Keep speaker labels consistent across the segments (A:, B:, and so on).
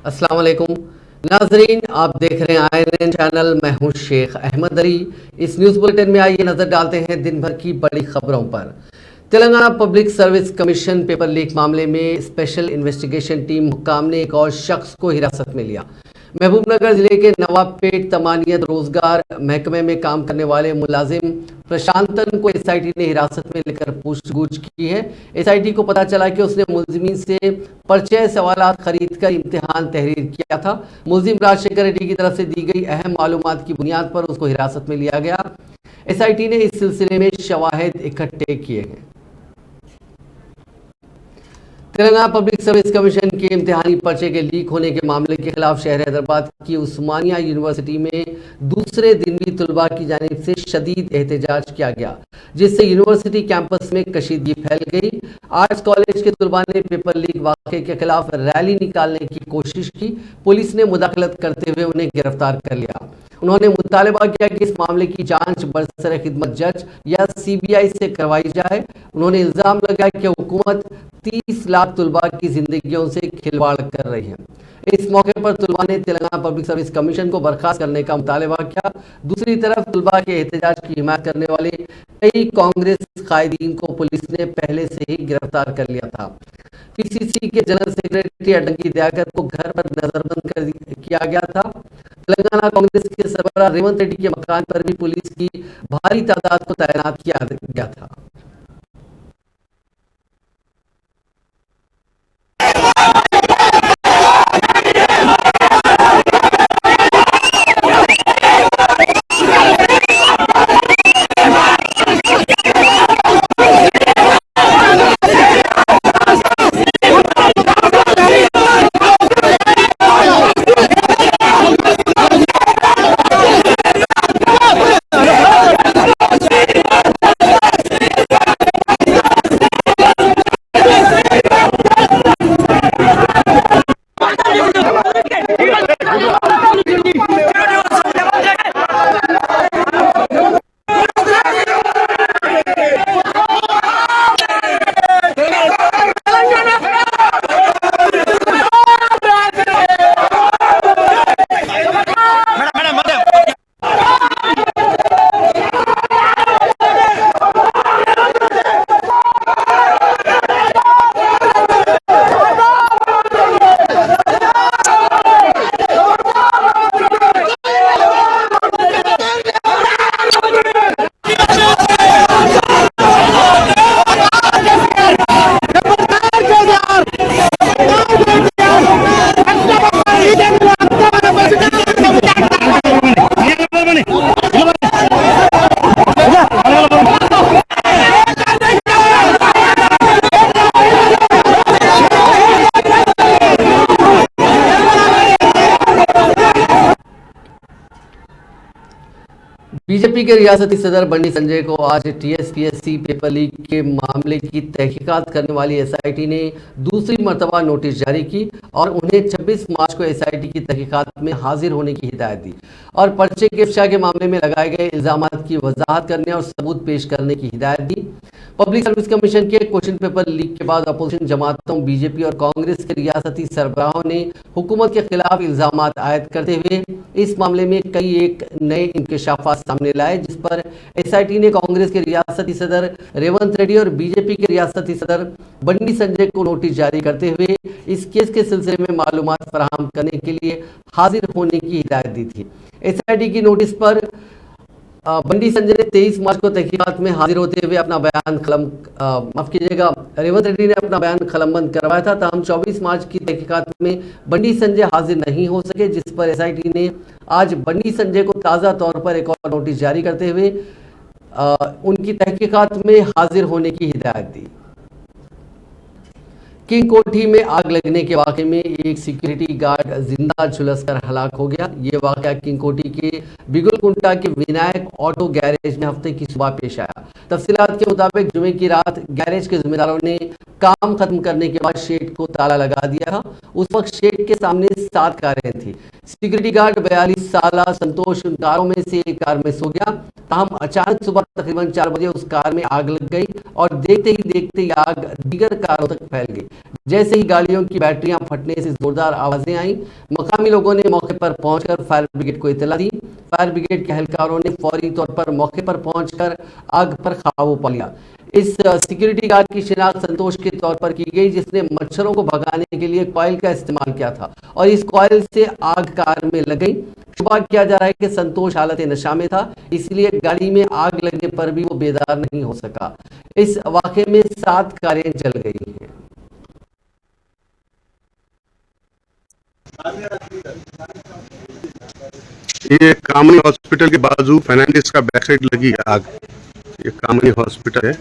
A: अस्सलाम वालेकुम नाजरीन, आप देख रहे हैं आईएनएन चैनल। मैं हूं शेख अहमद अली। इस न्यूज़ बुलेटिन में आइए नजर डालते हैं दिन भर की बड़ी खबरों पर। Telangana public service commission paper leak मामले में स्पेशल इन्वेस्टिगेशन टीम हुक्काम ने एक और शख्स को हिरासत में लिया। महबूबनगर जिले के नवाबपेट तमानियत रोजगार महकमे में काम करने वाले मुलाजिम प्रशांतन को एसआईटी ने हिरासत में लेकर पूछगछ की है। एसआईटी को पता चला कि उसने मुलजिमीन से परिचय सवालात खरीद कर इम्तिहान तहरीर किया था। मुलजिम राजशेखर रेड्डी की तरफ से दी गई अहम मालूमात की बुनियाद पर उसको हिरासत में लिया गया। एसआईटी ने इस सिलसिले में शवाहिद इकट्ठे किए हैं। तेलंगाना पब्लिक सर्विस कमीशन के इम्तिहानी पर्चे के लीक होने के मामले के खिलाफ शहर हैदराबाद की उस्मानिया यूनिवर्सिटी में दूसरे दिन भी तुलबा की जानिब से शदीद एहतजाज किया गया, जिससे यूनिवर्सिटी कैंपस में कशीदगी फैल गई। आर्ट्स कॉलेज के तुलबा ने पेपर लीक वाक़े के खिलाफ रैली निकालने की कोशिश की। पुलिस ने मुदाखलत करते हुए उन्हें गिरफ्तार कर लिया। उन्होंने मुतालबा किया कि इस मामले की जांच बरसर खिदमत जज या सीबीआई से करवाई जाए। उन्होंने इल्जाम लगाया कि हुकूमत 30 लाख तुलबा की जिंदगियों से खिलवाड़ कर रही है। इस मौके पर तुलबा ने तेलंगाना पब्लिक सर्विस कमीशन को बर्खास्त करने का मुतालबा किया। दूसरी तरफ तुलबा के एहतजाज की हिमायत करने वाले कई कांग्रेस कायदीन को पुलिस ने पहले से ही गिरफ्तार कर लिया था। पीसीसी के जनरल सेक्रेटरी अडंगी दयाकर को घर पर नजरबंद किया गया था। तेलंगाना कांग्रेस के सरबराह रेवंत रेड्डी के मकान पर भी पुलिस की भारी तादाद को तैनात किया गया था। बीजेपी के रियासती सदर बंडी संजय को आज टीएसपीएससी पेपर लीक के मामले की तहकीकात करने वाली एसआईटी ने दूसरी मर्तबा नोटिस जारी की और उन्हें 26 मार्च को एसआईटी की तहकीकात में हाजिर होने की हिदायत दी और पर्चे के इफ्शा के मामले में लगाए गए इल्जामात की वजाहत करने और सबूत पेश करने की हिदायत दी। पब्लिक सर्विस कमीशन के क्वेश्चन पेपर लीक के बाद अपोजिशन जमातों, बीजेपी और कांग्रेस के रियासती सरबराहों ने हुकूमत के खिलाफ इल्जामात आयद करते हुए इस मामले में कई एक नए इंकशाफात सामने लाए, जिस पर एसआईटी ने कांग्रेस के रियासती सदर रेवंत रेड्डी और बीजेपी के रियासती सदर बंडी संजय को नोटिस जारी करते हुए इस केस के सिलसिले में मालूमात फराहम करने के लिए हाजिर होने की हिदायत दी थी। एसआईटी की नोटिस पर बंडी संजय ने 23 मार्च को तहकीकात में हाजिर होते हुए अपना बयान रेवंत रेड्डी ने अपना बयान कलमबंद करवाया था। ताहम 24 मार्च की तहकीकात में बंडी संजय हाजिर नहीं हो सके, जिस पर एसआईटी ने आज बंडी संजय को ताज़ा तौर पर एक और नोटिस जारी करते हुए उनकी तहकीकात में हाजिर होने की हिदायत दी। किंग कोठी में आग लगने के वाक़े में एक सिक्योरिटी गार्ड जिंदा झुलसकर हलाक हो गया। ये वाक़या किंग कोठी के बिगुलकुंटा के विनायक ऑटो गैरेज में हफ्ते की सुबह पेश आया। तफसीलात के मुताबिक जुमे की रात गैरेज के जिम्मेदारों ने काम खत्म करने के बाद शेड को ताला लगा दिया था। उस वक्त शेड के सामने 7 कारें थी। सिक्योरिटी गार्ड 42 साल संतोष उन कारों में से एक कार में सो गया। ताहम अचानक सुबह तकरीबन 4 बजे उस कार में आग लग गई और देखते ही देखते ही आग दीगर कारों तक फैल गई। जैसे ही गाड़ियों की बैटरियां फटने से जोरदार आवाजें आई, मकामी लोगों ने मौके पर पहुंचकर फायर ब्रिगेड को इत्तला दी। फायर ब्रिगेड के एहलकारों ने फौरी तौर पर मौके पर पहुंचकर आग पर काबू पा लिया। इस सिक्योरिटी गार्ड की शिनाख्त संतोष के तौर पर की गई, जिसने मच्छरों को भगाने के लिए कॉइल का इस्तेमाल किया था और इस कॉइल से आग कार में लग गई। शुबा किया जा रहा है कि संतोष हालत नशा में था, इसलिए गाड़ी में आग लगने पर भी वो बेदार नहीं हो सका। इस वाक़े में 7 कारें जल गई हैं।
B: ये कामनी हॉस्पिटल के बाजू फर्नांडिस का बैक साइड लगी है आग। ये कामनी हॉस्पिटल है।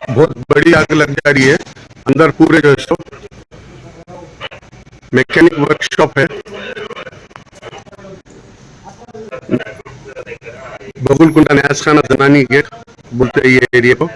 B: बहुत बड़ी आग लग जा रही है अंदर पूरे जो है मैकेनिक वर्कशॉप है। बबुलकुंडा न्यासखाना जनानी गेट बोलते हैं ये एरिया को।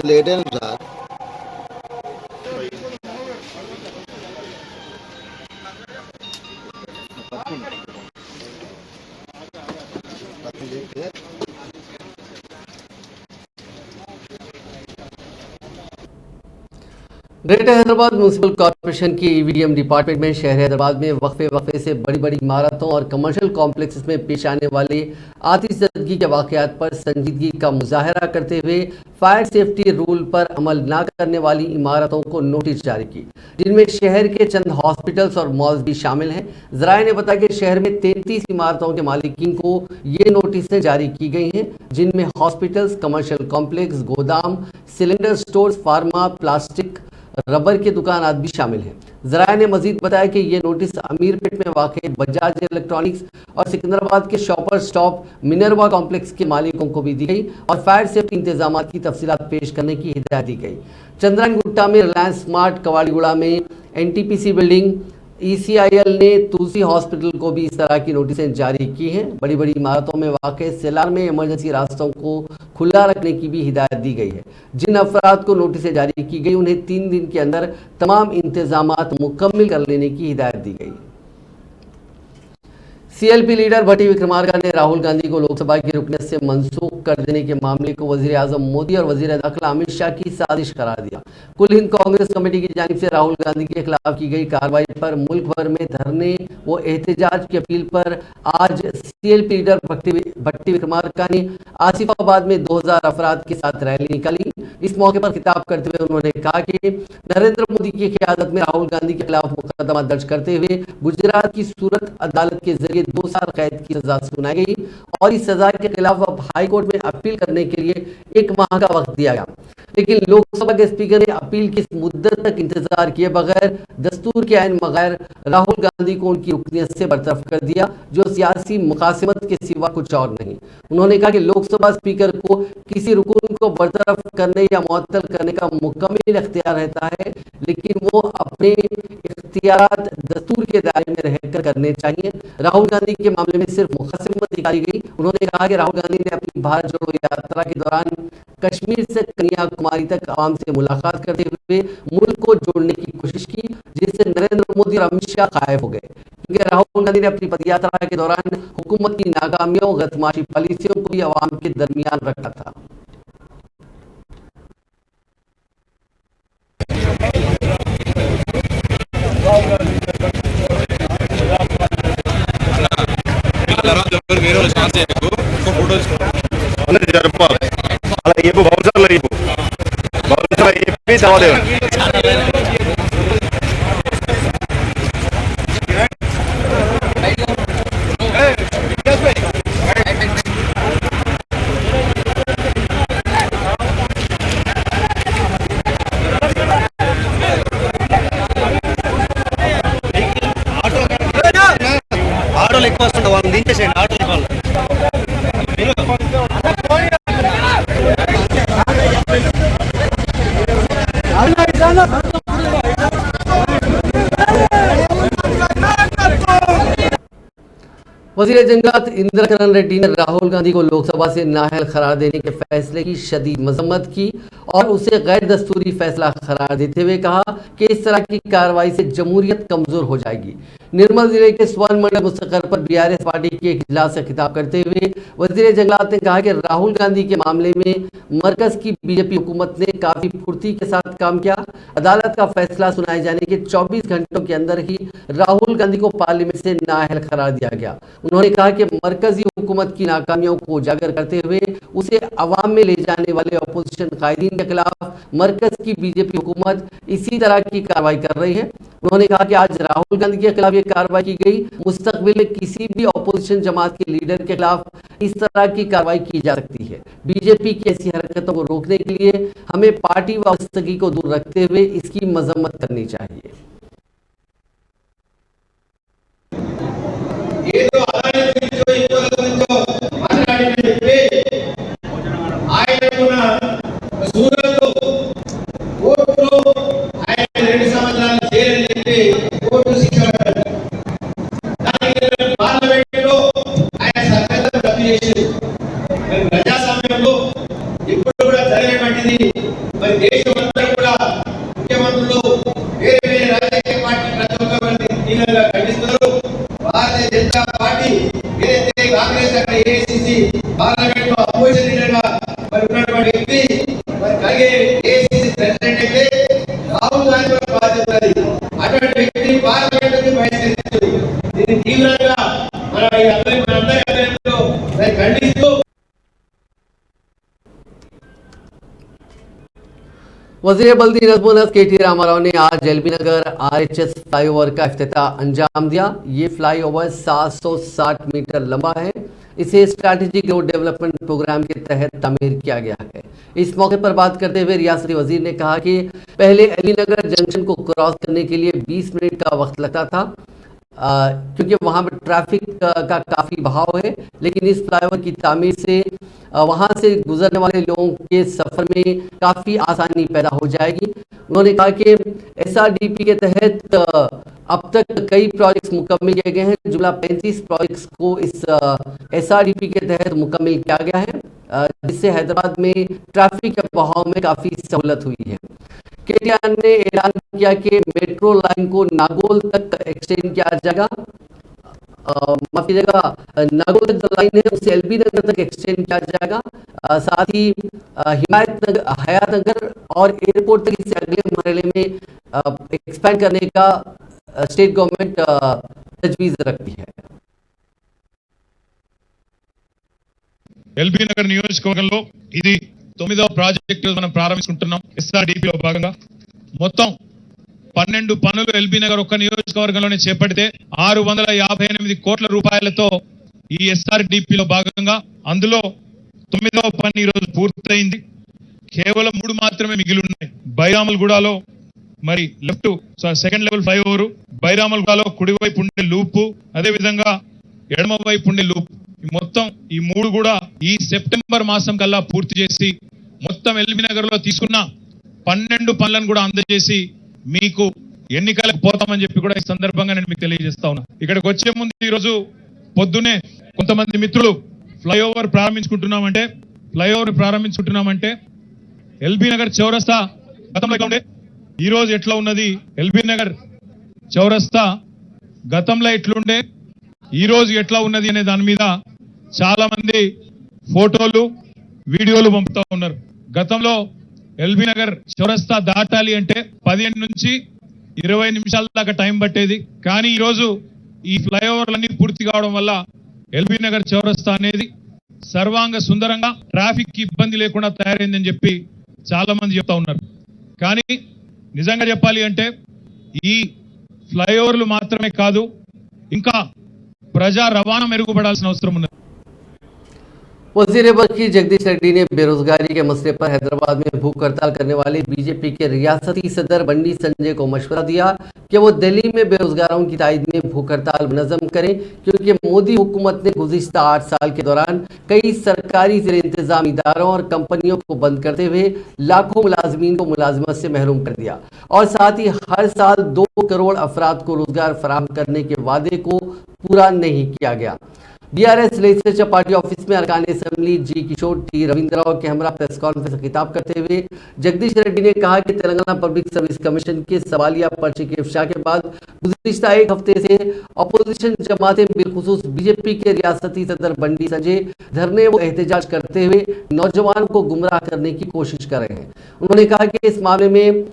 C: లేట్ అయినా sir
A: greater Hyderabad municipal corporation की ईवीडीएम डिपार्टमेंट में शहर हैदराबाद में वक्फे से बड़ी बड़ी इमारतों और कमर्शियल कॉम्प्लेक्स में पेश आने वाले आतिशबाजी के वाकयात पर संजीदगी का मुजाहरा करते हुए फायर सेफ्टी रूल पर अमल न करने वाली इमारतों को नोटिस जारी की, जिनमें शहर के चंद हॉस्पिटल्स और मॉल्स भी शामिल हैं। जराये ने बताया कि शहर में 33 इमारतों के मालिकीन को ये नोटिसें जारी की गई हैं, जिनमें हॉस्पिटल्स, कमर्शियल कॉम्प्लेक्स, गोदाम, cylinder stores, pharma, plastic, rubber की दुकान आदि भी शामिल हैं। जराये ने मजीद बताया कि ये नोटिस अमीरपेट में वाक़ बजाज इलेक्ट्रॉनिक्स और सिकंदराबाद के शॉपर स्टॉप मिनरवा कॉम्प्लेक्स के मालिकों को भी दी गई और फायर सेफ्टी इंतजाम की तफसीलात पेश करने की हिदायत दी गई। चंद्रायन गुट्टा में रिलायंस स्मार्ट, कवाड़ीगुड़ा में एनटीपीसी बिल्डिंग, ईसीआईएल ने तुलसी हॉस्पिटल को भी इस तरह की नोटिसें जारी की हैं। बड़ी बड़ी इमारतों में वाक़ सेलार में इमरजेंसी रास्तों को खुला रखने की भी हिदायत दी गई है। जिन अफराद को नोटिसें जारी की गई उन्हें 3 दिन के अंदर तमाम इंतजामात मुकम्मल कर लेने की हिदायत दी गई। सीएलपी लीडर भट्टी विक्रमार्का ने राहुल गांधी को लोकसभा की रुकनीत से मनसूख कर देने के मामले को वजीर आजम मोदी और वजीर दाखिला अमित शाह की साजिश करार दिया। कुल हिंद कांग्रेस कमेटी की जानिब से राहुल गांधी के खिलाफ की गई कार्रवाई पर मुल्क भर में धरने व एहतजाज की अपील पर आज सीएलपी लीडर भट्टी विक्रमार्का ने आसिफाबाद में 2000 अफराद के साथ रैली निकाली। इस मौके पर खिताब करते हुए उन्होंने कहा कि नरेंद्र मोदी की क़यादत में राहुल गांधी के खिलाफ मुकदमा दर्ज करते हुए गुजरात की सूरत अदालत के जरिए 2 साल कैद की सजा सुनाई गई और इस सजा के खिलाफ अब हाई कोर्ट में अपील करने के लिए 1 माह का वक्त दिया गया। लेकिन लोकसभा के स्पीकर ने अपील की इस मुद्दत तक इंतजार किए बगैर दस्तूर के आइन बगैर राहुल गांधी को उनकी रुकनीत से बरतरफ कर दिया, जो सियासी मुकासिमत के सिवा कुछ और नहीं। उन्होंने कहा कि लोकसभा स्पीकर को किसी रुकन को बरतरफ करने या मुअत्तल करने का मुकम्मल इख्तियार रहता है, लेकिन वो अपने इख्तियारात दस्तूर के दायरे में रहकर करने चाहिए। राहुल गांधी के मामले में सिर्फ मुकासिमत दिखाई गई। उन्होंने कहा कि राहुल गांधी ने अपनी भारत जोड़ो यात्रा के दौरान कश्मीर से कन्याकुमारी तक आवाम से मुलाकात करते हुए मुल्क को जोड़ने की कोशिश की, जिससे नरेंद्र मोदी और अमित शाह गायब हो गए। जबकि राहुल गांधी ने अपनी पदयात्रा के दौरान हुकूमत की नाकामियों, गतमाशी पॉलिसियों को भी आवाम के दरमियान रखा था।
B: అలా చెప్పు బౌన్సర్లో చెప్పు బౌన్సర్లో చెప్పి సమాధానం ఆటోలు ఎక్కువ వస్తుంటాయి వాళ్ళని దించేసేయండి ఆటోలు వాళ్ళు
A: वज़ीर जंगलात इंदिरा किरण रेड्डी ने राहुल गांधी को लोकसभा से नाअहल करार देने के फैसले की शदीद मजम्मत की और उसे गैर दस्तूरी फैसला करार देते हुए कहा कि इस तरह की कार्रवाई से जमहूरियत कमजोर हो जाएगी। निर्मल जिले के स्वर्ण मंडल मुस्तकर पर बीआरएस पार्टी के एक इजलास से खिताब करते हुए वज़ीर जंगलात ने कहा कि राहुल गांधी के मामले में मरकज की बीजेपी हुकूमत ने काफी फुर्ती के साथ काम किया। अदालत का फैसला सुनाए जाने के 24 घंटों के अंदर ही राहुल गांधी को पार्लियामेंट से नाअहल करार दिया गया। उन्होंने कहा कि मरकजी हुकूमत की नाकामियों को उजागर करते हुए उसे अवाम में ले जाने वाले अपोजिशन कायदीन के खिलाफ मरकज की बीजेपी हुकूमत इसी तरह की कार्रवाई कर रही है। उन्होंने कहा कि आज राहुल गांधी के खिलाफ ये कार्रवाई की गई, मुस्तकबिल में किसी भी अपोजिशन जमात के लीडर के खिलाफ इस तरह की कार्रवाई की जा सकती है। बीजेपी की ऐसी हरकतों को रोकने के लिए हमें पार्टी वाबस्तगी को दूर रखते हुए इसकी मजम्मत करनी चाहिए।
C: ఏదో అదాలత్ నుంచో ఇంకోల నుంచో మాట్లాడినని చెప్పి ఆయనకున్న సూరతో కోర్టులో ఆయన 2 సంవత్సరాలు జైలు చెప్పి కోర్టు శిక్ష పడ్డాడు. దానికి పార్లమెంట్లో ఆయన సభ్యత్వం రద్దు చేశారు. మరి ప్రజాస్వామ్యంలో ఇప్పుడు కూడా జరిగేటువంటిది మరి దేశమంతా కూడా ముఖ్యమంత్రులు వేరే వేరే రాజకీయ పార్టీ ప్రతి ఒక్కరిని తీవ్రంగా ఖండిస్తున్నారు. भारतीय जनता पार्टी ఏదైతే కాంగ్రెస్ అక్కడ ఏఐసిసి పార్లమెంట్ లో అపోజిషన్ లీడర్ గా మరి ఉన్నటువంటి వ్యక్తి మరి కలిగే ఏఐసిసి ప్రెసిడెంట్ అయితే రాహుల్ గాంధీ బాధ్యత ఉంది. అటువంటి వ్యక్తిని పార్లమెంట్ నుంచి బహిష్కరించారు. దీన్ని తీవ్రంగా మనందరి ఆధ్వర్యంలో ఖండిస్తూ
A: वज़ीर बल्दी नज़्मुल के.टी. रामाराव ने आज एलबी नगर आरएचएस फ्लाईओवर का इफ्तिताह अंजाम दिया। ये फ्लाईओवर 760 मीटर लंबा है। इसे स्ट्रैटेजिक रोड डेवलपमेंट प्रोग्राम के तहत तामीर किया गया है। इस मौके पर बात करते हुए रियासती वजीर ने कहा कि पहले एलबी नगर जंक्शन को क्रॉस करने के लिए 20 मिनट का वक्त लगता था क्योंकि वहाँ पर ट्रैफिक का काफ़ी बहाव है, लेकिन इस फ्लाईओवर की तामीर से वहाँ से गुजरने वाले लोगों के सफ़र में काफ़ी आसानी पैदा हो जाएगी। उन्होंने कहा कि एसआरडीपी के तहत अब तक कई प्रोजेक्ट्स मुकम्मल किए गए हैं। जुमला 35 प्रोजेक्ट्स को इस एसआरडीपी के तहत मुकम्मल किया गया है, जिससे हैदराबाद में ट्रैफिक के बहाव में काफ़ी सहूलत हुई है। केटीआर ने ऐलान किया कि मेट्रो लाइन को नागौल तक एक्सटेंड किया जाएगा। माफ कीजिएगा, नागौल तक जो लाइन है उसे एलबी नगर तक एक्सटेंड किया जाएगा। साथ ही हयात नगर और एयरपोर्ट तक इसे अगले मरहले में एक्सपैंड करने का स्टेट गवर्नमेंट तजवीज़ रखती है।
D: ఎల్బీ నగర్ నియోజకవర్గంలో ఇది 9వ ప్రాజెక్టు మనం ప్రారంభించుకుంటున్నాం. ఎస్ఆర్డీపీలో భాగంగా మొత్తం 12 పనులు ఎల్బీ నగర్ ఒక్క నియోజకవర్గంలోనే చేపడితే 658 కోట్ల రూపాయలతో ఈ ఎస్ఆర్డీపీలో భాగంగా అందులో 9వ పని ఈ రోజు పూర్తయింది. కేవలం 3 మాత్రమే మిగిలి ఉన్నాయి. బైరామల్గూడలో మరి లెఫ్ట్ సెకండ్ లెవెల్ ఫ్లైఓవర్, బైరామల్గూడలో కుడివైపు ఉండే లూపు, అదే విధంగా ఎడమ వైపు ఉండే లూప్, మొత్తం ఈ 3 కూడా ఈ సెప్టెంబర్ మాసం కల్లా పూర్తి చేసి మొత్తం ఎల్బీ నగర్ లో తీసుకున్న 12 పనులను కూడా అందజేసి మీకు ఎన్నికలకు పోతామని చెప్పి కూడా ఈ సందర్భంగా నేను మీకు తెలియజేస్తా ఉన్నా. ఇక్కడికి వచ్చే ముందు ఈ రోజు పొద్దునే కొంతమంది మిత్రులు ఫ్లైఓవర్ ప్రారంభించుకుంటున్నామంటే ఎల్బీ నగర్ చౌరస్తా గతంలో ఎట్లా ఉండే, ఈ రోజు ఎట్లా ఉన్నది, ఎల్బీ నగర్ చౌరస్తా గతంలో ఎట్లుండే ఈ రోజు ఎట్లా ఉన్నది అనే దాని మీద చాలా మంది ఫోటోలు వీడియోలు పంపుతా ఉన్నారు. గతంలో ఎల్బీ నగర్ చౌరస్తా దాటాలి అంటే 15 నుంచి 20 నిమిషాల దాకా టైం పట్టేది. కానీ ఈరోజు ఈ ఫ్లైఓవర్లన్నీ పూర్తి కావడం వల్ల ఎల్బీ నగర్ చౌరస్తా అనేది సర్వాంగ సుందరంగా ట్రాఫిక్ కి ఇబ్బంది లేకుండా తయారైందని చెప్పి చాలా మంది చెప్తా ఉన్నారు. కానీ నిజంగా చెప్పాలి అంటే ఈ ఫ్లైఓవర్లు మాత్రమే కాదు, ఇంకా ప్రజా రవాణా మెరుగుపడాల్సిన అవసరం ఉన్నది.
A: वजीर वकील जगदीश रेड्डी ने बेरोजगारी के मसले पर हैदराबाद में भूख हड़ताल करने वाले बीजेपी के रियासती सदर बंडी संजय को मशवरा दिया कि वो दिल्ली में बेरोजगारों की तायद में भूख हड़ताल मुनज़्ज़म करें, क्योंकि मोदी हुकूमत ने गुज़िश्ता 8 साल के दौरान कई सरकारी ज़ेर इंतज़ाम इदारों और कंपनियों को बंद करते हुए लाखों मुलाजमीन को मुलाजमत से महरूम कर दिया और साथ ही हर साल 2 करोड़ अफराद को रोजगार फराहम करने के वादे को पूरा नहीं किया गया। बीआरएस लेजिस्लेचर पार्टी ऑफिस में अरकान असेंबली जी किशोर टी रविंद्र राव के हमरा प्रेस कॉन्फ्रेंस में खिताब करते हुए जगदीश रेड्डी ने कहा कि तेलंगाना पब्लिक सर्विस कमीशन के सवालिया पर्चे के इफ्शा के बाद गुज़िश्ता 1 हफ्ते से अपोजिशन जमातें बिलखुसूस बीजेपी के रियासती सदर बंडी संजय धरने व एहतजाज करते हुए नौजवान को गुमराह करने की कोशिश कर रहे हैं। उन्होंने कहा कि इस मामले में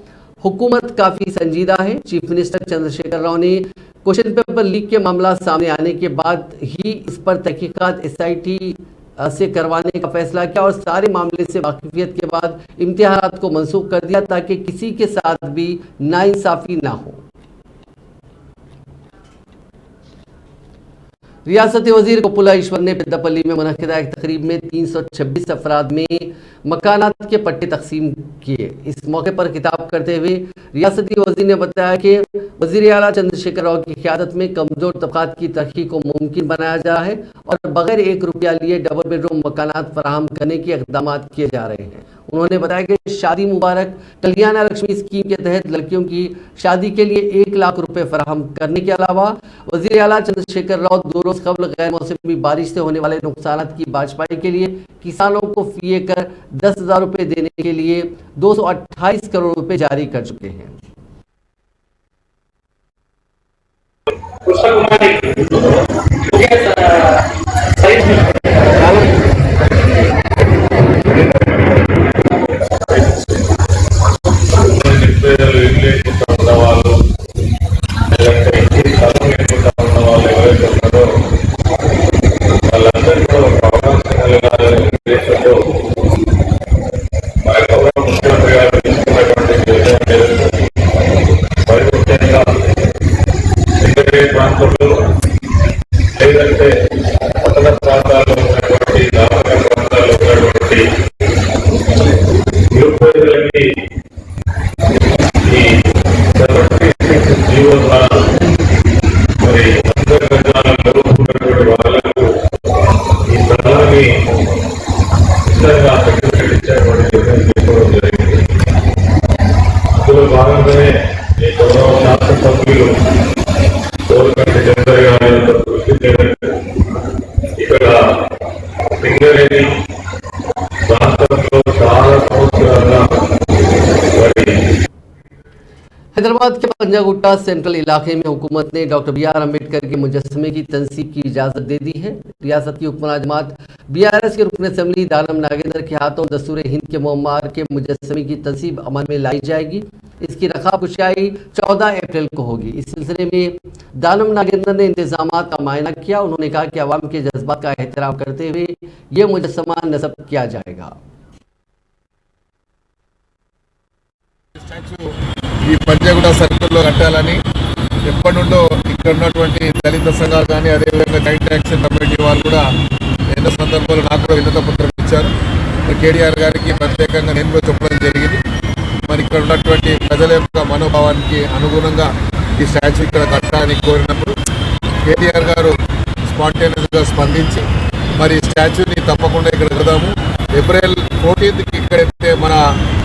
A: हुकूमत काफ़ी संजीदा है। चीफ मिनिस्टर चंद्रशेखर राव ने क्वेश्चन पेपर लीक के मामला सामने आने के बाद ही इस पर तहकीकात एसआईटी से करवाने का फैसला किया और सारे मामले से वाकिफियत के बाद इम्तिहानात को मंसूख कर दिया ताकि किसी के साथ भी नाइंसाफी ना हो। रियासती वजीर कोपुला ईश्वर ने पेद्दापल्ली में मुनक्किदा एक तकरीब में 326 अफराद में मकानात के पट्टे तकसीम किए। इस मौके पर खिताब करते हुए रियासती वजीर ने बताया कि वजीर आला चंद्रशेखर राव की क़यादत में कमज़ोर तबक़ात की तरक्की को मुमकिन बनाया जा रहा है और बगैर 1 रुपया लिए डबल बेडरूम मकानात फराहम करने के इक़दाम किए जा रहे हैं। उन्होंने बताया कि शादी मुबारक कल्याण लक्ष्मी स्कीम के तहत लड़कियों की शादी के लिए 1 लाख रुपए फराहम करने के अलावा वज़ीर आला चंद्रशेखर राव 2 रोज़ कबल गैर मौसमी बारिश से होने वाले नुकसान की भरपाई के लिए किसानों को फी कर 10,000 रुपये देने के लिए 228 करोड़ रुपए जारी कर चुके हैं। हैदराबाद के पंजागुट्टा सेंट्रल इलाके में हुकूमत ने डॉक्टर बी आर अम्बेडकर के मुजस्समे की तनसीब की इजाज़त दे दी है। रियासत की हुक्मरान जमात बीआरएस के रुकन असेंबली दानम नागेंद्र के हाथों दस्तूर हिंद के मुअम्मार के मुजस्समे की तनसीब अमल में लाई जाएगी। इसकी रकाब कुशाई 14 अप्रैल को होगी। इस सिलसिले में दानम नागेंद्र ने इंतजामात का मायना किया। उन्होंने कहा कि अवाम के जज्बात का एहतराम करते हुए ये मुजस्समा नस्ब किया जाएगा।
E: ఈ పంజాగుట్ట సర్కిల్లో కట్టాలని ఎప్పటి నుండో ఇక్కడ ఉన్నటువంటి దళిత సంఘాలు కానీ అదేవిధంగా జాయింట్ యాక్షన్ కమిటీ వాళ్ళు కూడా ఎన్నో సందర్భాల్లో నాకు కూడా వినతి పత్రం ఇచ్చారు. కేటీఆర్ గారికి ప్రత్యేకంగా నేను కూడా చెప్పడం జరిగింది. మరి ఇక్కడ ఉన్నటువంటి ప్రజల యొక్క మనోభావానికి అనుగుణంగా ఈ స్టాచ్యూ ఇక్కడ కట్టాలని కోరినప్పుడు కేటీఆర్ గారు స్పాంటేనియస్గా స్పందించి మరి స్టాచ్యూని తప్పకుండా ఇక్కడ కడదాము. ఏప్రిల్ 14కి ఇక్కడైతే మన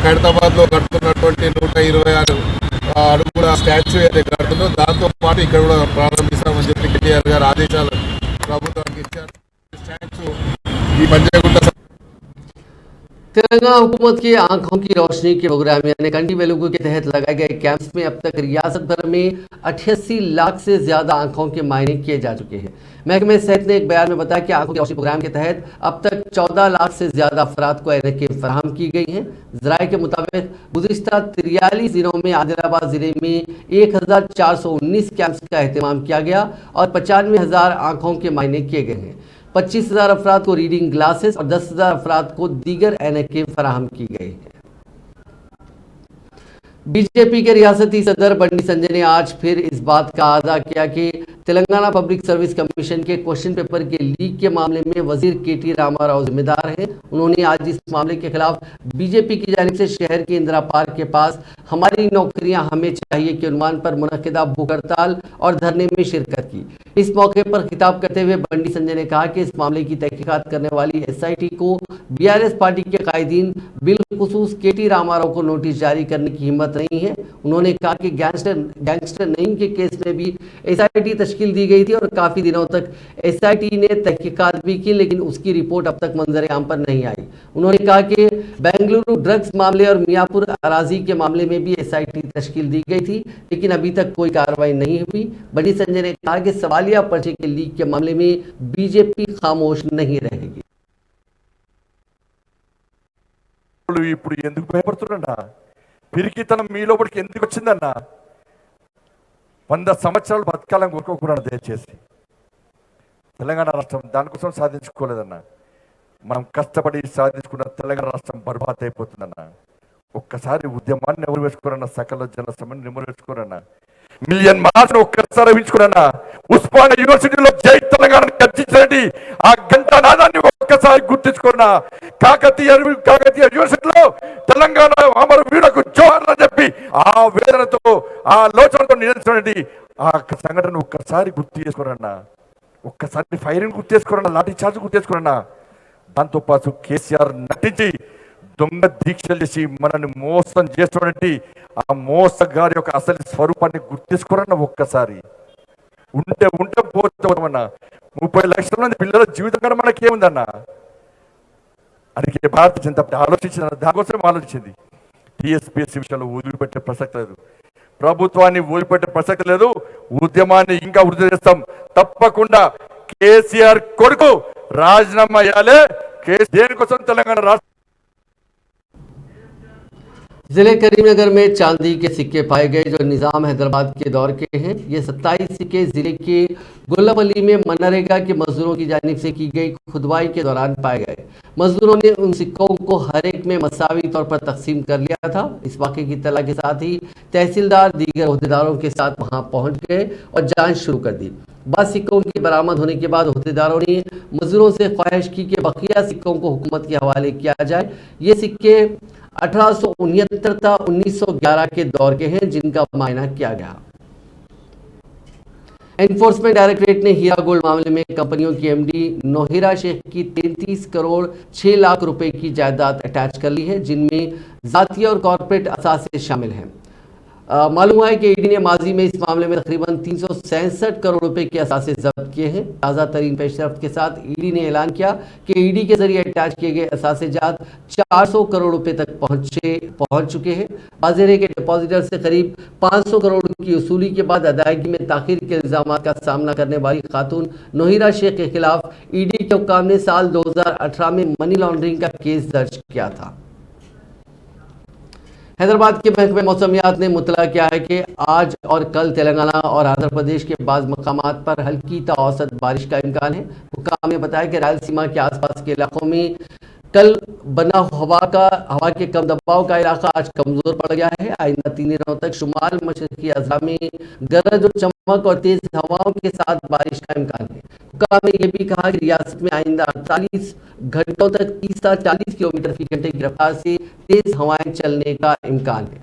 E: ఖైరతాబాద్లో కడుతున్నటువంటి 126 అడుగుల స్టాచ్యూ ఏదైతే కడుతుందో దాంతో పాటు ఇక్కడ కూడా ప్రారంభిస్తామని చెప్పి కేటీఆర్ గారు ఆదేశాలు ప్రభుత్వానికి ఇచ్చారు. స్టాచ్యూ ఈ పంజాగుట్ట
A: तेलंगाना हुकूमत के आंखों की रोशनी के प्रोग्राम यानी कंटी वेलुगु के तहत लगाए गए कैंप्स में अब तक रियासत भर में 88 लाख से ज्यादा आंखों के मायने किए जा चुके हैं। महकमे सेहत ने एक बयान में बताया कि आंखों की रोशनी प्रोग्राम के तहत अब तक 14 लाख से ज्यादा अफराद को ऐनकें फराहम की गई हैं। जराये के मुताबिक गुज़िश्ता 43 दिनों में आदिलाबाद जिले में 1419 कैंप्स का एहतमाम किया गया और 95,000 आंखों के मायने किए गए हैं। 25,000 अफराद को रीडिंग ग्लासेस और 10,000 अफराद को दीगर ऐनकें फराहम की गई हैं। बीजेपी के रियासती सदर बंडी संजय ने आज फिर इस बात का आगाह किया कि तेलंगाना पब्लिक सर्विस कमीशन के क्वेश्चन पेपर के लीक के मामले में वजीर केटी रामाराव जिम्मेदार हैं। उन्होंने आज इस मामले के खिलाफ बीजेपी की जानिब से शहर के इंदिरा पार्क के पास हमारी नौकरियां हमें चाहिए के उन्वान पर मुनक्किदा भूख हड़ताल और धरने में शिरकत की। इस मौके पर खिताब करते हुए बंडी संजय ने कहा कि इस मामले की तहकीकात करने वाली SIT को BRS पार्टी के कायदीन बिलखुसूस केटी रामाराव को नोटिस जारी करने की हिम्मत नहीं है। उन्होंने कहा कि गैंगस्टर नईम के केस में भी SIT तश्कील दी गई थी और काफी दिनों तक SIT ने तहकीकात भी की, लेकिन उसकी रिपोर्ट अब तक मंजर आम पर नहीं आई। उन्होंने कहा कि बेंगलुरु ड्रग्स मामले और मियापुर अराजी के मामले में भी SIT तश्कील दी गई थी, लेकिन अभी तक कोई कार्रवाई नहीं हुई। बंडी संजय ने कहा कि सवालिया पर्चे के लीक के मामले में बीजेपी खामोश नहीं रहेगी।
F: ఇప్పుడు ఎందుకు భయపడుతున్నారన్నా? పిరికితనం మీ లోపలికి ఎందుకు వచ్చిందన్నా? 100 సంవత్సరాలు బతకాలని కోరుకోకూడదు. దయచేసి తెలంగాణ రాష్ట్రం దానికోసం సాధించుకోలేదన్నా. మనం కష్టపడి సాధించుకున్న తెలంగాణ రాష్ట్రం బర్బాద్ అయిపోతుందన్నా. ఒక్కసారి ఉద్యమాన్ని ఎవరు వేసుకోరన్నా? సకల జన సమన్వయం ఎవరు వేసుకోరన్నా? మిలియన్ మార్చ్ ఒక్కసారి వేయించుకోరన్నా. ఉస్మానియా యూనివర్సిటీలో జై తెలంగాణ గర్జించండి. ఆ గంట నాదాన్ని ఒక్కసారి గుర్తించుకున్నా. కాకతీయ యూనివర్సిటీలో తెలంగాణ అమర వీరులకు జోహార్ అని చెప్పి ఆ వేదనతో ఆ లోచనతో నిరంతరండి ఆ సంఘటన ఒక్కసారి గుర్తు చేసుకోరన్నా. ఒక్కసారి ఫైరింగ్ గుర్తు చేసుకోరన్నా. లాఠీ చార్జ్ గుర్తు చేసుకోరన్నా. దాంతో పాటు కేసీఆర్ నటించి దొంగ దీక్షలు చేసి మనల్ని మోసం చేస్తున్నటువంటి ఆ మోసగారి యొక్క అసలు స్వరూపాన్ని గుర్తించుకోరన్నా. ఒక్కసారి ఉంటే పోతామన్నా. 30 లక్షల మంది పిల్లల జీవితం కన్నా మనకేముందన్నా? అందుకే భారతీయ జనతా పార్టీ ఆలోచించిన దానికోసం ఆలోచించింది. TSPSC విషయంలో వదిలిపెట్టే ప్రసక్తి లేదు. ప్రభుత్వాన్ని వదిలిపెట్టే ప్రసక్తి లేదు. ఉద్యమాన్ని ఇంకా వృద్ధి చేస్తాం. తప్పకుండా కేసీఆర్ కొడుకు రాజీనామా చేయాలి. దేనికోసం తెలంగాణ రాష్ట్ర
A: जिले करीमनगर में चांदी के सिक्के पाए गए जो निज़ाम हैदराबाद के दौर के हैं। ये 27 सिक्के जिले के गोल्लापल्ली में मनरेगा के मजदूरों की जानिब से की गई खुदवाई के दौरान पाए गए। मजदूरों ने उन सिक्कों को हर एक में मसावी तौर पर तकसीम कर लिया था। इस वाक़े की इत्तला के साथ ही तहसीलदार दीगर अहदेदारों के साथ वहां पहुंच गए और जांच शुरू कर दी। बाद सिक्कों के बरामद होने के बाद अहदेदारों ने मजदूरों से ख्वाहिश की कि बकिया सिक्कों को हुकूमत के हवाले किया जाए। ये सिक्के 1869 तथा 1911 के दौर के हैं, जिनका मुआयना किया गया। एनफोर्समेंट डायरेक्टरेट ने हीरा गोल्ड मामले में कंपनियों की MD नोहिरा शेख की 33 करोड़ 6 लाख रुपए की जायदाद अटैच कर ली है, जिनमें जाती और कॉर्पोरेट असासे शामिल हैं। मालूम हुआ है कि ईडी ने माजी में इस मामले में तकरीबन 367 करोड़ रुपए के असासे जब्त किए हैं। ताज़ा तरीन पेशरफ्त के साथ ईडी ने ऐलान किया कि ईडी के जरिए अटैच किए गए असासे जात 400 करोड़ रुपए तक पहुंच चुके हैं। वाज़ेह है कि डिपॉजिटर से करीब 500 करोड़ की वसूली के बाद अदायगी में ताखीर के इल्ज़ाम का सामना करने वाली खातून नोहिरा शेख के खिलाफ ईडी के हुक्काम ने साल 2018 में मनी लॉन्ड्रिंग का केस दर्ज किया था। हैदराबाद के महकमे मौसमियात ने मुतला किया है कि आज और कल तेलंगाना और आंध्र प्रदेश के बाज़ मकामात पर हल्की ता औसत बारिश का इम्कान है। हुक्काम ने बताया कि रायलसीमा के आसपास के इलाकों में कल बना हवा के कम दबाव का इलाका आज कमज़ोर पड़ गया है। आइंदा 3 दिनों तक शुमाल मशरक़ी अज़ला में गरज और चमक और तेज़ हवाओं के साथ बारिश का इम्कान है। हुक्काम ने यह भी कहा कि रियासत में आइंदा 48 घंटों तक 30 से 40 किलोमीटर फी घंटे की रफ्तार से तेज हवाएं चलने का इम्कान है।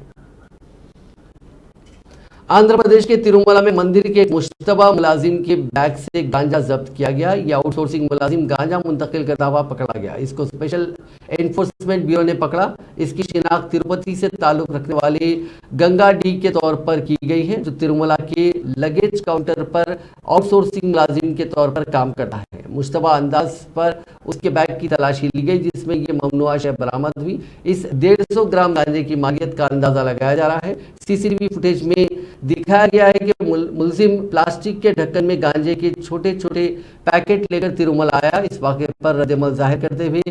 A: आंध्र प्रदेश के तिरुमला में मंदिर के एक मुश्तबा मुलाजिम के बैग से गांजा जब्त किया गया। यह आउटसोर्सिंग मुलाजिम गांजा मुंतकिल करता हुआ पकड़ा गया। इसको स्पेशल एनफोर्समेंट ब्यूरो ने पकड़ा। इसकी शिनाख्त तिरुपति से ताल्लुक रखने वाले गंगा डी के तौर पर की गई है, जो तिरुमला के लगेज काउंटर पर आउटसोर्सिंग मुलाजिम के तौर पर काम करता है। मुश्तबा अंदाज पर उसके बैग की तलाशी ली गई, जिसमें ये ममनुआ शय बरामद हुई। इस 150 ग्राम गांजे की मालियत का अंदाजा लगाया जा रहा है। सीसीटीवी फुटेज में दिखाया गया है कि मुलजिम प्लास्टिक के ढक्कन में गांजे के छोटे छोटे पैकेट लेकर तिरुमला आया। इस वाक़े पर रद्द-ए-अमल जाहिर करते हुए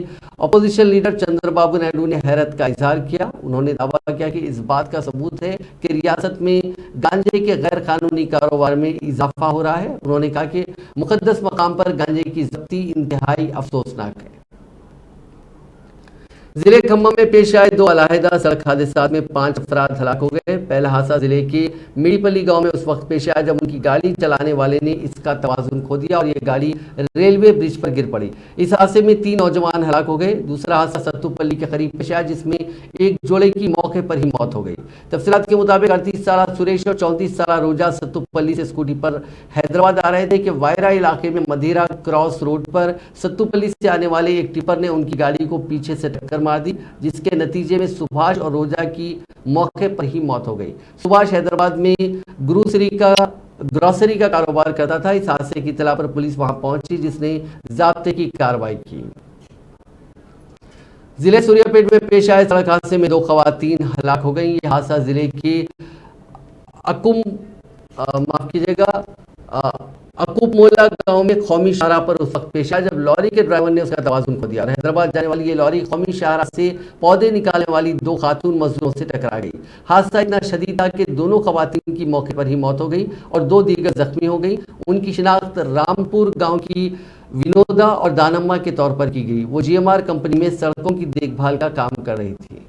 A: अपोजिशन लीडर चंद्रबाबू नायडू ने हैरत का इजहार किया। उन्होंने दावा किया कि इस बात का सबूत है कि रियासत में गांजे के गैर कानूनी कारोबार में इजाफा हो रहा है। उन्होंने कहा कि मुकद्दस मकाम पर गांजे की जब्ती इंतहाई अफसोसनाक है। जिले खम्भम में पेश आए 2 अलहदा सड़क हादसात में 5 अफराद हलाक हो गए। पहला हादसा जिले के मिड़ीपल्ली गांव में उस वक्त पेश आया जब उनकी गाड़ी चलाने वाले ने इसका तवाजुन खो दिया और ये गाड़ी रेलवे ब्रिज पर गिर पड़ी। इस हादसे में 3 नौजवान हलाक हो गए। दूसरा हादसा सत्तूपल्ली के करीब पेश आया, जिसमें एक जोड़े की मौके पर ही मौत हो गई। तफसीलात के मुताबिक 38 साल सुरेश और 34 साल रोजा सत्तूपल्ली से स्कूटी पर हैदराबाद आ रहे थे कि वायरा इलाके में मधेरा क्रॉस रोड पर सत्तूपल्ली से आने वाले एक टिपर ने उनकी गाड़ी को पीछे से टक्कर मार दी, जिसके नतीजे में सुभाष और रोजा की मौके पर ही मौत हो गई। सुभाष हैदराबाद में ग्रोसरी का कारोबार करता था। इस हादसे की इत्तला पर पुलिस वहां पहुंची, जिसने जाब्ते की कार्रवाई की। जिले सूर्यापेट में पेश आए सड़क हादसे में 2 खवातीन हलाक हो गई। यह हादसा जिले के अकूब मोला गांव में कौमी शाहराह पर उस वक्त पेश आया जब लॉरी के ड्राइवर ने उसका तवाजुन खो दिया और हैदराबाद जाने वाली ये लॉरी कौमी शाहराह से पौधे निकालने वाली 2 खातून मजदूरों से टकरा गई। हादसा इतना शदीद था कि दोनों खवातीन की मौके पर ही मौत हो गई और 2 दीगर जख्मी हो गई। उनकी शिनाख्त रामपुर गांव की विनोदा और दानम्मा के तौर पर की गई। वो GMR कंपनी में सड़कों की देखभाल का काम कर रही थी।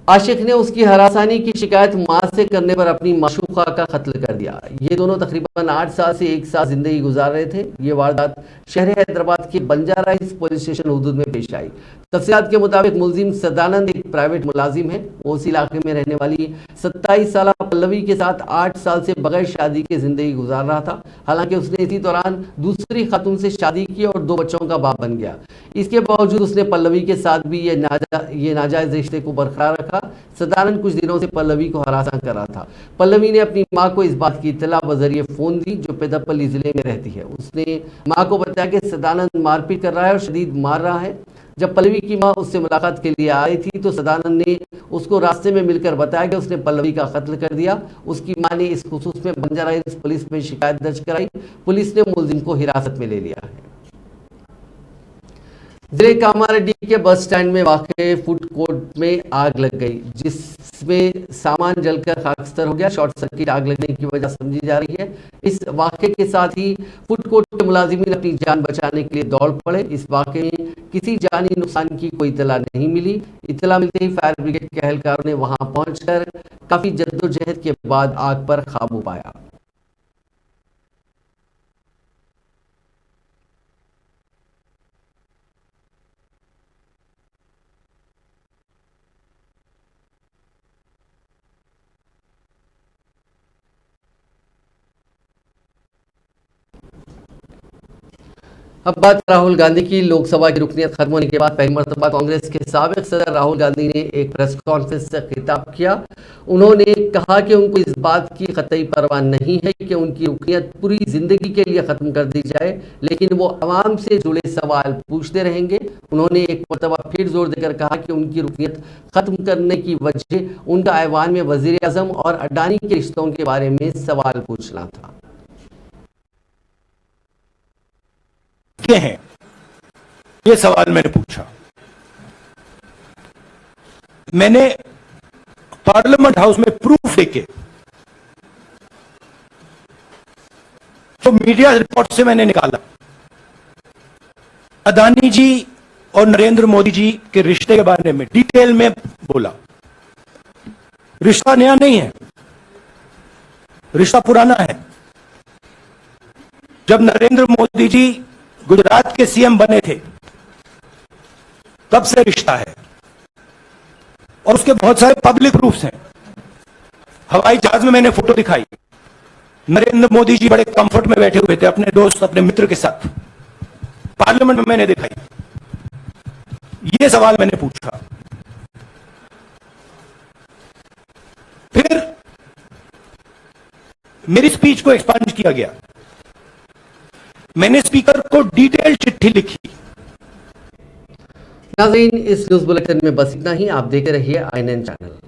A: आशिक ने उसकी हरासानी की शिकायत मां से करने पर अपनी माशूका का कत्ल कर दिया। ये दोनों तकरीबन 8 साल से एक साथ जिंदगी गुजार रहे थे। ये वारदात शहर हैदराबाद के बंजारा हिल्स पुलिस स्टेशन हुदूद में पेश आई। तफसीलात के मुताबिक मुलजिम सदानंद एक प्राइवेट मुलाजिम है। वो उस इलाके में रहने वाली 27 साल पल्लवी के साथ 8 साल से बगैर शादी के जिंदगी गुजार रहा था। हालांकि उसने इसी दौरान दूसरी खातून से शादी की और 2 बच्चों का बाप बन गया। इसके बावजूद उसने पल्लवी के साथ भी ये नाजायज रिश्ते को बरकरार रखा। सदानंद कुछ दिनों से पल्लवी को हरासा कर रहा था। पल्लवी ने अपनी मां को इस बात की इत्तला बजरिए फोन दी, जो पेदपल्ली जिले में रहती है। उसने मां को बताया कि सदानंद मारपीट कर रहा है और शदीद मार रहा है। जब पल्लवी की मां उससे मुलाकात के लिए आई थी तो सदानंद ने उसको रास्ते में मिलकर बताया कि उसने पल्लवी का कत्ल कर दिया। उसकी मां ने इस खुसूस में बंजारा हिल्स पुलिस में शिकायत दर्ज कराई। पुलिस ने मुलजिम को हिरासत में ले लिया है। जिले कामारेड्डी के बस स्टैंड में वाक़े फूड कोर्ट में आग लग गई, जिसमें सामान जलकर खाकस्तर हो गया। शॉर्ट सर्किट आग लगने की वजह समझी जा रही है। इस वाक़े के साथ ही फूड कोर्ट के मुलाजिमीन अपनी जान बचाने के लिए दौड़ पड़े। इस वाक़े में किसी जानी नुकसान की कोई इत्तला नहीं मिली। इत्तला मिलते ही फायर ब्रिगेड के एहलकारों ने वहां पहुंचकर काफी जद्दोजहद के बाद आग पर काबू पाया। अब बात राहुल गांधी की। लोकसभा की रुकनीत खत्म होने के बाद पहली मरतबा कांग्रेस के साबिक सदर राहुल गांधी ने एक प्रेस कॉन्फ्रेंस से खिताब किया। उन्होंने कहा कि उनको इस बात की कतई परवाह नहीं है कि उनकी रुकनीत पूरी जिंदगी के लिए खत्म कर दी जाए, लेकिन वो अवाम से जुड़े सवाल पूछते रहेंगे। उन्होंने एक मरतबा फिर जोर देकर कहा कि उनकी रुकनीत खत्म करने की वजह उनका ऐवान में वजीर आजम और अडानी के रिश्तों के बारे में सवाल पूछना था।
G: हैं ये सवाल मैंने पूछा। मैंने पार्लियामेंट हाउस में प्रूफ देके, जो मीडिया रिपोर्ट से मैंने निकाला, अदानी जी और नरेंद्र मोदी जी के रिश्ते के बारे में डिटेल में बोला। रिश्ता नया नहीं है, रिश्ता पुराना है। जब नरेंद्र मोदी जी गुजरात के सीएम बने थे तब से रिश्ता है और उसके बहुत सारे पब्लिक प्रूफ्स हैं। हवाई जहाज में मैंने फोटो दिखाई, नरेंद्र मोदी जी बड़े कंफर्ट में बैठे हुए थे अपने दोस्त अपने मित्र के साथ। पार्लियामेंट में मैंने दिखाई, ये सवाल मैंने पूछा। फिर मेरी स्पीच को एक्सपांड किया गया, मैंने स्पीकर को डिटेल चिट्ठी लिखी।
A: नाज़रीन, इस न्यूज बुलेटिन में बस इतना ही। आप देखते रहिए INN चैनल।